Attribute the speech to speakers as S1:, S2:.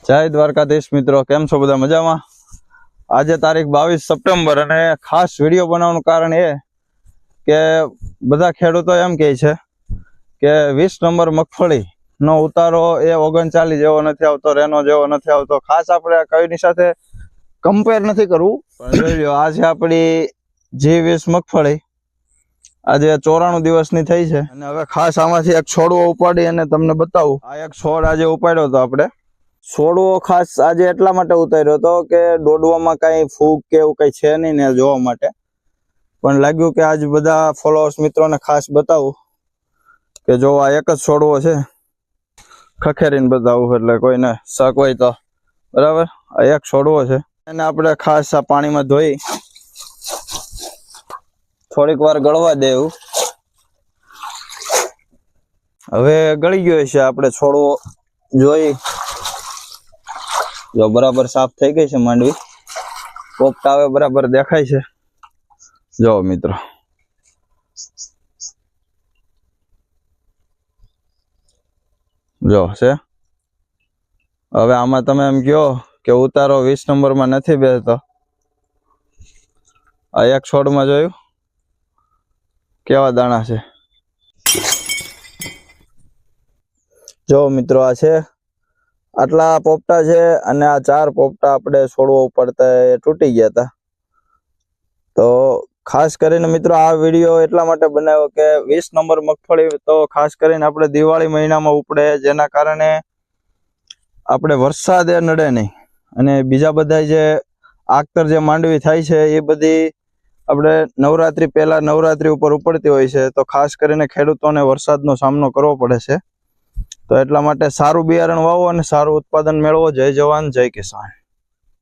S1: જય દ્વારકાધીશ મિત્રો, કેમ છો બધા? મજામાં? આજે તારીખ 22 સપ્ટેમ્બર અને ખાસ વિડીયો બનાવવાનું કારણ એ કે બધા ખેડૂતો એમ કહે છે કે 20 નંબર મગફળી નો ઉતારો એ 39 જેવો નથી આવતો, રેનો જેવો નથી આવતો. ખાસ આપણે કઈની સાથે કમ્પેર નથી કરવું, પણ જોઈ લો આજે આપણી G20 મગફળી આજે 94 દિવસની થઈ છે અને હવે ખાસ આમાંથી એક છોડવો ઉપાડી અને તમને બતાવું. આ એક છોડ આજે ઉપાડ્યો હતો આપણે. છોડવો ખાસ આજે એટલા માટે ઉતાર્યો હતો કે દોડવામાં કઈ ફૂગ કે એવું કઈ છે નહીં ને જોવા માટે, પણ લાગ્યું કે આજ બધા ફોલોઅર્સ મિત્રોને ખાસ બતાવું કે જો આ એક જ છોડવો છે, ખખેરીને બતાવું એટલે કોઈને શક હોય તો. બરાબર, આ એક છોડવો છે એને આપણે ખાસ આ પાણીમાં ધોઈ થોડીક વાર ગળવા દેવું. હવે ગળી ગયો છે, આપણે છોડવો જોઈ જો બરાબર સાફ થઈ ગઈ છે માંડવી, પોપટા હવે બરાબર દેખાય છે. જો મિત્રો જો છે. હવે આમાં તમે એમ કહો કે ઉતારો 20 નંબરમાં નથી બેસતો. આ એક છોડમાં જોયું કેવા દાણા છે. જો મિત્રો આ છે, આટલા પોપટા છે અને આ 4 પોપટા આપણે છોડવો ઉપાડતા એ તૂટી ગયા હતા. તો ખાસ કરીને મિત્રો આ વિડીયો એટલા માટે બનાવ્યો કે 20 નંબર મગફળી તો ખાસ કરીને આપણે દિવાળી મહિનામાં ઉપડે, જેના કારણે આપણે વરસાદ એ નડે નહીં. અને બીજા બધા જે આખતર જે માંડવી થાય છે એ બધી આપણે નવરાત્રી પહેલા નવરાત્રી ઉપર ઉપડતી હોય છે, તો ખાસ કરીને ખેડૂતોને વરસાદનો સામનો કરવો પડે છે. તો એટલા માટે સારું બિયારણ વાવો અને સારું ઉત્પાદન મેળવો. જય જવાન જય કિસાન.